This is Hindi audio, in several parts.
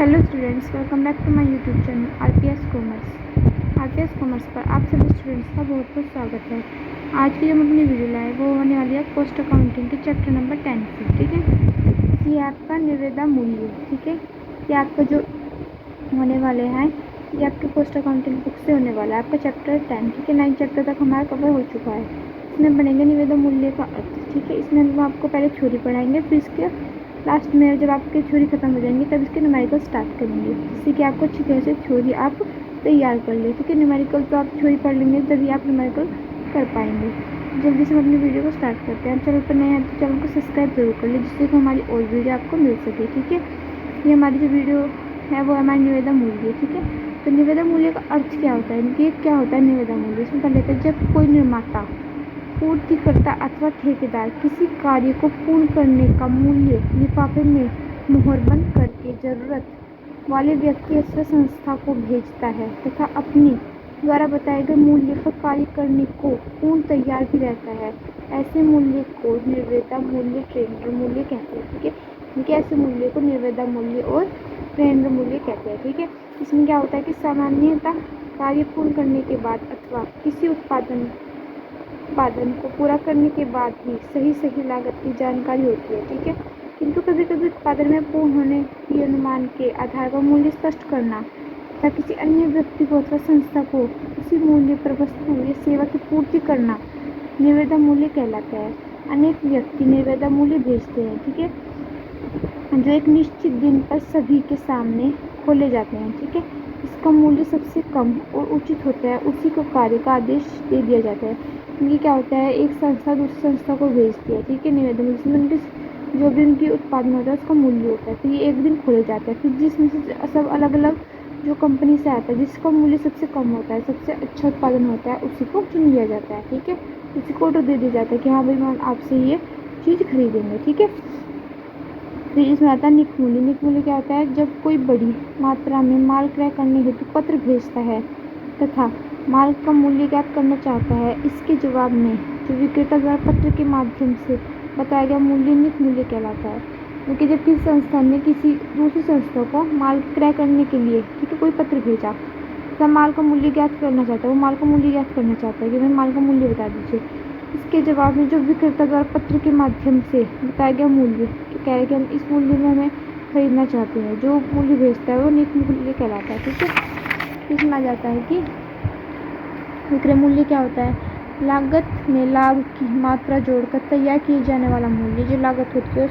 Hello students, welcome back to my YouTube channel RPS commerce पर आप सभी स्टूडेंट्स का बहुत बहुत स्वागत है। आज की जो हम अपनी वीडियो लाए वो होने वाली है कॉस्ट अकाउंटिंग के चैप्टर नंबर 10 से। ठीक है, ये आपका निविदा मूल्य, ठीक है, ये आपका जो होने वाले हैं ये आपके कॉस्ट अकाउंटिंग बुक से होने वाला है, आपका चैप्टर 10। ठीक है, 9 चैप्टर तक हमारा कवर हो चुका है। इसमें पढ़ेंगे निविदा मूल्य का अर्थ। ठीक है, इसमें हम आपको पहले थ्योरी पढ़ाएंगे, फिर इसके लास्ट में जब आपकी थ्योरी खत्म हो जाएंगी तब इसके न्यूमेरिकल स्टार्ट करेंगे, जिससे कि आपको अच्छी तरह से थ्योरी आप तैयार कर ले। ठीक है, न्यूमेरिकल तो आप थ्योरी पढ़ लेंगे तभी आप न्यूमेरिकल कर पाएंगे। जल्दी से हम अपनी वीडियो को स्टार्ट करते हैं। चैनल पर नए हैं तो चैनल को सब्सक्राइब जरूर कर ले, जिससे कि हमारी और वीडियो आपको मिल सके। ठीक है, ये हमारी जो वीडियो है वो हमारी निविदा मूल्य। ठीक है, तो निविदा मूल्य का अर्थ क्या होता है, ये क्या होता है निविदा मूल्य। इसमें पहले लेते हैं, जब कोई निर्माता, पूर्तिकर्ता अथवा ठेकेदार किसी कार्य को पूर्ण करने का मूल्य लिफाफे में मुहरबंद करके जरूरत वाले व्यक्ति अथवा संस्था को भेजता है तथा अपने द्वारा बताए गए मूल्य पर कार्य करने को पूर्ण तैयार भी रहता है, ऐसे मूल्य को निविदा मूल्य, टेंडर मूल्य कहते हैं। ठीक है, इनके ऐसे मूल्य को निविदा मूल्य और टेंडर मूल्य कहते हैं। ठीक है, इसमें क्या होता है कि सामान्यतः कार्य पूर्ण करने के बाद अथवा किसी उत्पादन को पूरा करने के बाद ही सही लागत की जानकारी होती है। ठीक है, किंतु कभी कभी उत्पादन में पूर्ण होने की अनुमान के आधार पर मूल्य स्पष्ट करना तथा किसी अन्य व्यक्ति को अथवा संस्था को उसी मूल्य पर वस्तु या सेवा की पूर्ति करना निविदा मूल्य कहलाता है। अनेक व्यक्ति निविदा मूल्य भेजते हैं, ठीक है, जो एक निश्चित दिन पर सभी के सामने खोले जाते हैं। ठीक है, इसका मूल्य सबसे कम और उचित होता है, उसी को कार्य का आदेश दे दिया जाता है। ये क्या होता है, एक संस्था दूसरी संस्था को भेजती है। ठीक है, निवेदन जिसमें उनके जो भी उनकी उत्पादन होता है उसका मूल्य होता है, तो ये एक दिन खोले जाता है। फिर जिसमें से सब अलग अलग जो कंपनी से आता है, जिसका मूल्य सबसे कम होता है, सबसे अच्छा उत्पादन होता है, उसी को चुन लिया जाता है। ठीक है, उसी को ऑर्डर दे दिया जाता है कि हाँ भाई हम आपसे ये चीज़ खरीदेंगे। ठीक है, फिर इसमें आता है निक मूल्य। निक मूल्य क्या होता है, जब कोई बड़ी मात्रा में माल क्रय करने हेतु पत्र भेजता है तथा माल का मूल्य ज्ञात करना चाहता है, इसके जवाब में जो विक्रेता द्वारा पत्र के माध्यम से बताया गया मूल्य निक मूल्य कहलाता है। क्योंकि जब किसी संस्था ने किसी दूसरी संस्था को माल क्रय करने के लिए, ठीक है, कोई पत्र भेजा तथा माल का मूल्य ज्ञात करना चाहता है, वो माल का मूल्य ज्ञात करना चाहता है कि हमें माल का मूल्य बता दीजिए, इसके जवाब में जो विक्रेता द्वारा पत्र के माध्यम से बताया गया मूल्य कह रहे कि हम इस मूल्य में हमें खरीदना चाहते हैं, जो मूल्य भेजता है वो निक मूल्य कहलाता है। ठीक है, इसमें आ जाता है कि विक्रय मूल्य क्या होता है, लागत में लाभ की मात्रा जोड़कर तैयार किए जाने वाला मूल्य। जो लागत होती है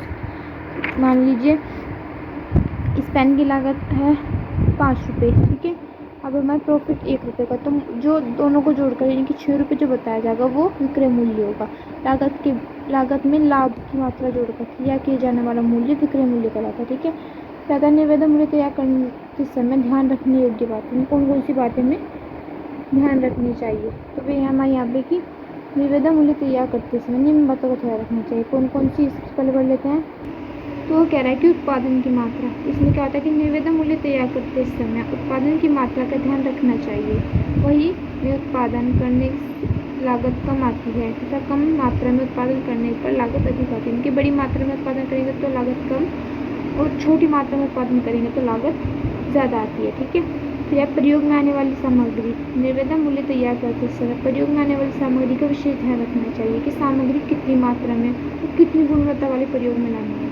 मान लीजिए इस पेन की लागत है 5 रुपये, ठीक है, अब हमारा प्रॉफिट 1 रुपये का, तो जो दोनों को जोड़कर यानी कि 6 रुपये जो बताया जाएगा वो विक्रय मूल्य होगा। लागत में लाभ की मात्रा जोड़कर तैयार किए जाने वाला मूल्य विक्रय मूल्य कहलाता है। ठीक है, ज़्यादा निवेदन मूल्य तैयार करने के समय ध्यान रखने योग्य बातें, कौन कौन सी बातें में ध्यान रखनी चाहिए, तो वे हमारे यहाँ पे कि निविदा मूल्य तैयार करते समय निम्न बातों का ध्यान रखना चाहिए। कौन कौन सी इससे पहले पढ़ लेते हैं, तो वो कह रहा है कि उत्पादन की मात्रा। इसमें क्या होता है कि निविदा मूल्य तैयार करते समय उत्पादन की मात्रा का ध्यान रखना चाहिए, वही में उत्पादन करने लागत कम आती है तथा कम मात्रा में उत्पादन करने पर लागत अधिक आती है। इनकी बड़ी मात्रा में उत्पादन करेंगे तो लागत कम और छोटी मात्रा में उत्पादन करेंगे तो लागत ज़्यादा आती है। ठीक है, फिर प्रयोग में आने वाली सामग्री। निविदा मूल्य तैयार करते समय प्रयोग में आने वाली सामग्री का विशेष ध्यान रखना चाहिए कि सामग्री कितनी मात्रा में और कितनी गुणवत्ता वाले प्रयोग में लानी है।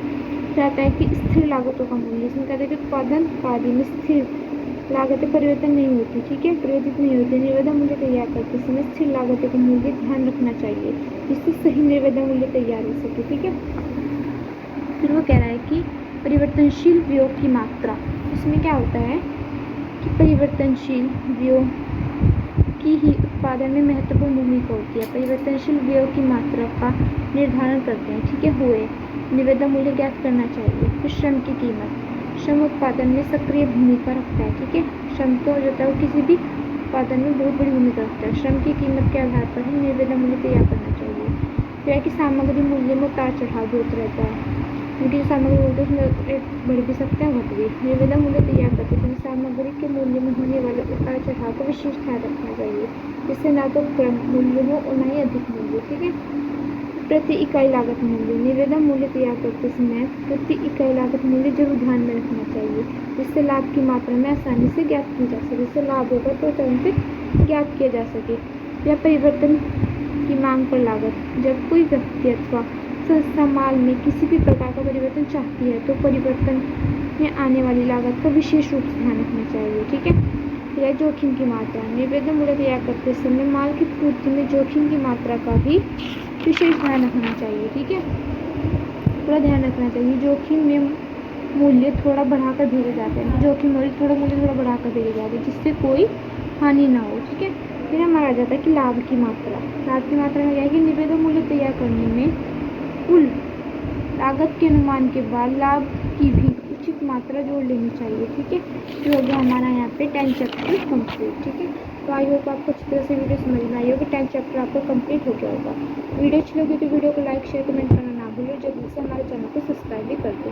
फिर आता है कि स्थिर लागतों का मूल्य। इसमें कहते हैं कि उत्पादन कार्य में स्थिर लागतें परिवर्तन नहीं होती, ठीक है, परिवर्तित नहीं होती। निविदा मूल्य तैयार करते समय स्थिर लागतों का मूल्य ध्यान रखना चाहिए, जिससे सही निविदा मूल्य तैयार हो सके। ठीक है, फिर वो कह रहा है कि परिवर्तनशील व्यय की मात्रा। इसमें क्या होता है कि परिवर्तनशील व्यय की ही उत्पादन में महत्वपूर्ण भूमिका होती है। परिवर्तनशील व्यय की मात्रा का निर्धारण करते हैं। ठीक है, हुए निविदा मूल्य ज्ञात करना चाहिए। फिर श्रम की कीमत। श्रम उत्पादन में सक्रिय भूमिका रखता है। ठीक है, श्रम तो जो होता है वो किसी भी उत्पादन में बहुत बड़ी भूमिका रखता है। श्रम की कीमत के आधार पर ही निविदा मूल्य तैयार करना चाहिए। फिर है कि सामग्री मूल्य में उतार चढ़ाव होता रहता है, क्योंकि सामग्री मूल्य उसमें रेट बढ़ भी सकते हैं, घट भी। निविदा मूल्य तैयार करते समय सामग्री के मूल्य में होने वाले उतार चढ़ाव का विशेष ध्यान रखना चाहिए, जिससे ना तो कम मूल्य हो और ना ही अधिक मूल्य। ठीक है, प्रति इकाई लागत मूल्य। निवेदन मूल्य तैयार करते समय प्रति इकाई लागत मूल्य जरूर ध्यान में रखना चाहिए, जिससे लाभ की मात्रा में आसानी से ज्ञात की जा सके। जिससे लाभ होगा तो तुरंत ज्ञात किया जा सके। या परिवर्तन की मांग पर लागत। जब कोई व्यक्ति अथवा संस्था माल में किसी भी प्रकार का परिवर्तन चाहती है तो परिवर्तन में आने वाली लागत का विशेष रूप से ध्यान रखना चाहिए। ठीक है। या जोखिम की मात्रा। निवेदन मूल्य तैयार करते समय माल की पूर्ति में जोखिम की मात्रा का भी विशेष ध्यान रखना चाहिए। ठीक है, पूरा ध्यान रखना चाहिए। जोखिम में मूल्य थोड़ा बढ़ाकर भेजे जाते हैं, जोखिम मूल्य थोड़ा बढ़ाकर भेजे जाते हैं, जिससे कोई हानि ना हो। ठीक है। फिर हमारा आ जाता है कि लाभ की मात्रा। लाभ की मात्रा में क्या है कि निवेदन मूल्य तैयार करने में कुल लागत के अनुमान के बाद लाभ की भी उचित मात्रा जोड़ लेनी चाहिए। ठीक है, जो हो गया हमारा यहाँ पे 10 चैप्टर कंप्लीट। ठीक है, तो आई होप आपको अच्छी तरह से वीडियो समझ में आई होगी। 10 चैप्टर आपका कंप्लीट हो गया होगा। वीडियो अच्छी लगी तो वीडियो को लाइक शेयर कमेंट करना ना भूलो। जल्दी से हमारे चैनल को सब्सक्राइब भी कर दो।